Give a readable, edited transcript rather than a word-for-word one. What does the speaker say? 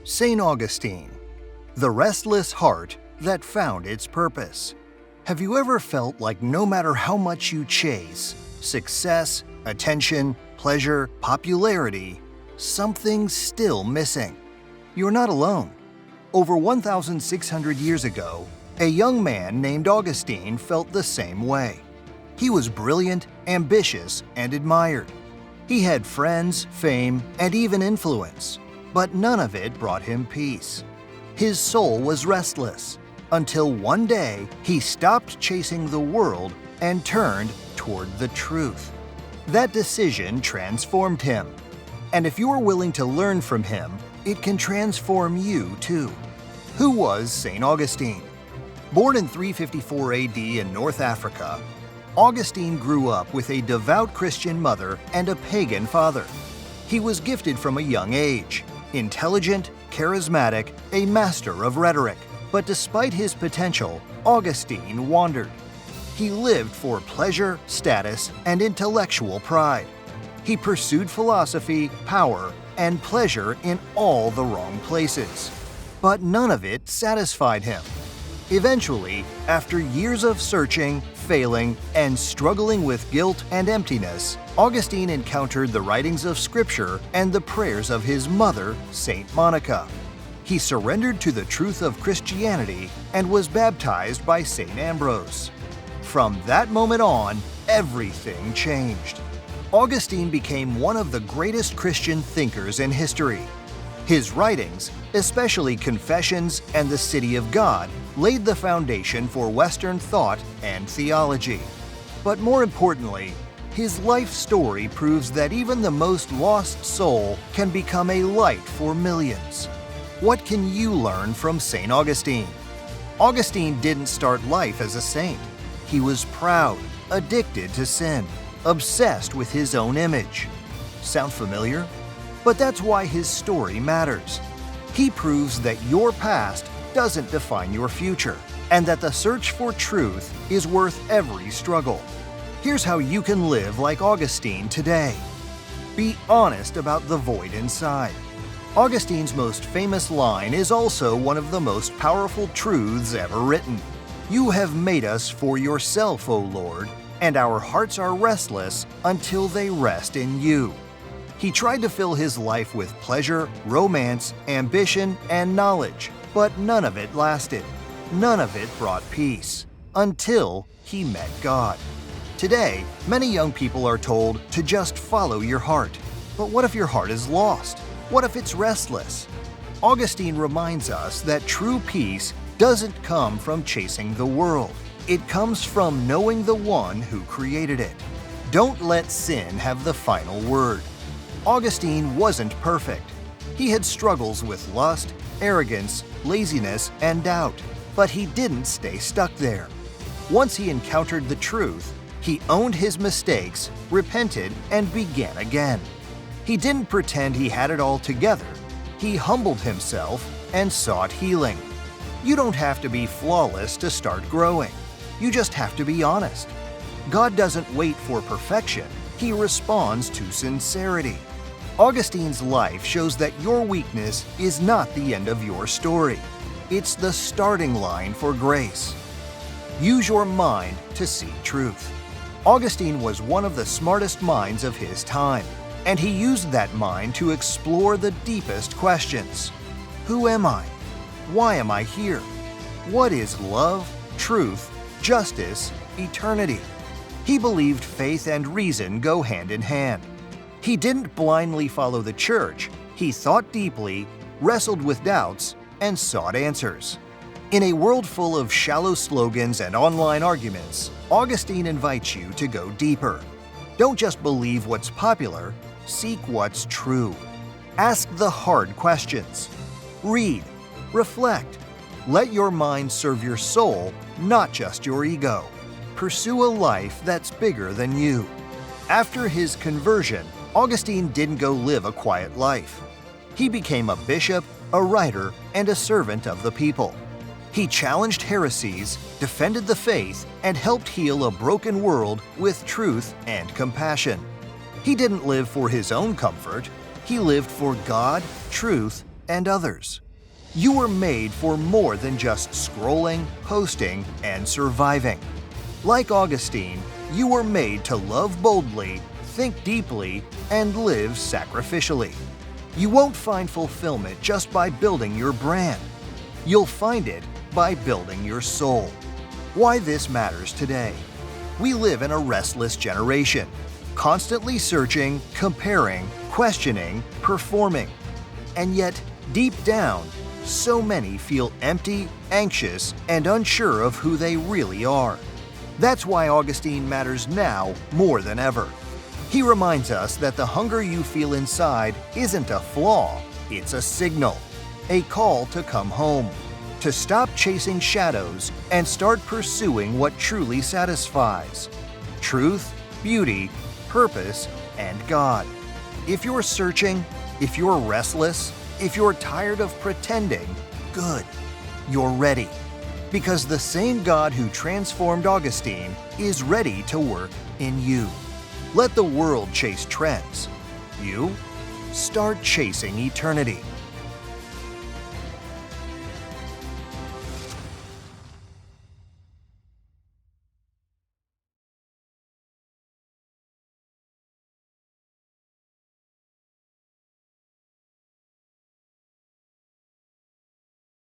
St. Augustine, the restless heart that found its purpose. Have you ever felt like no matter how much you chase success, attention, pleasure, popularity, something's still missing? You're not alone. Over 1,600 years ago, a young man named Augustine felt the same way. He was brilliant, ambitious, and admired. He had friends, fame, and even influence, but none of it brought him peace. His soul was restless, until one day he stopped chasing the world and turned toward the truth. That decision transformed him. And if you're willing to learn from him, it can transform you too. Who was St. Augustine? Born in 354 AD in North Africa, Augustine grew up with a devout Christian mother and a pagan father. He was gifted from a young age, intelligent, charismatic, a master of rhetoric. But despite his potential, Augustine wandered. He lived for pleasure, status, and intellectual pride. He pursued philosophy, power, and pleasure in all the wrong places. But none of it satisfied him. Eventually, after years of searching, failing, and struggling with guilt and emptiness, Augustine encountered the writings of Scripture and the prayers of his mother, Saint Monica. He surrendered to the truth of Christianity and was baptized by Saint Ambrose. From that moment on, everything changed. Augustine became one of the greatest Christian thinkers in history. His writings, especially Confessions and the City of God, laid the foundation for Western thought and theology. But more importantly, his life story proves that even the most lost soul can become a light for millions. What can you learn from St. Augustine? Augustine didn't start life as a saint. He was proud, addicted to sin, obsessed with his own image. Sound familiar? But that's why his story matters. He proves that your past doesn't define your future, and that the search for truth is worth every struggle. Here's how you can live like Augustine today. Be honest about the void inside. Augustine's most famous line is also one of the most powerful truths ever written. You have made us for yourself, O Lord, and our hearts are restless until they rest in you. He tried to fill his life with pleasure, romance, ambition, and knowledge, but none of it lasted. None of it brought peace, until he met God. Today, many young people are told to just follow your heart. But what if your heart is lost? What if it's restless? Augustine reminds us that true peace doesn't come from chasing the world. It comes from knowing the one who created it. Don't let sin have the final word. Augustine wasn't perfect. He had struggles with lust, arrogance, laziness, and doubt, but he didn't stay stuck there. Once he encountered the truth, he owned his mistakes, repented, and began again. He didn't pretend he had it all together. He humbled himself and sought healing. You don't have to be flawless to start growing. You just have to be honest. God doesn't wait for perfection. He responds to sincerity. Augustine's life shows that your weakness is not the end of your story. It's the starting line for grace. Use your mind to see truth. Augustine was one of the smartest minds of his time, and he used that mind to explore the deepest questions. Who am I? Why am I here? What is love, truth, justice, eternity? He believed faith and reason go hand in hand. He didn't blindly follow the church. He thought deeply, wrestled with doubts, and sought answers. In a world full of shallow slogans and online arguments, Augustine invites you to go deeper. Don't just believe what's popular, seek what's true. Ask the hard questions. Read, reflect. Let your mind serve your soul, not just your ego. Pursue a life that's bigger than you. After his conversion, Augustine didn't go live a quiet life. He became a bishop, a writer, and a servant of the people. He challenged heresies, defended the faith, and helped heal a broken world with truth and compassion. He didn't live for his own comfort. He lived for God, truth, and others. You were made for more than just scrolling, posting, and surviving. Like Augustine, you were made to love boldly, think deeply, and live sacrificially. You won't find fulfillment just by building your brand. You'll find it by building your soul. Why this matters today. We live in a restless generation, constantly searching, comparing, questioning, performing. And yet, deep down, so many feel empty, anxious, and unsure of who they really are. That's why Augustine matters now more than ever. He reminds us that the hunger you feel inside isn't a flaw, it's a signal, a call to come home, to stop chasing shadows and start pursuing what truly satisfies: truth, beauty, purpose, and God. If you're searching, if you're restless, if you're tired of pretending, good, you're ready. Because the same God who transformed Augustine is ready to work in you. Let the world chase trends. You start chasing eternity.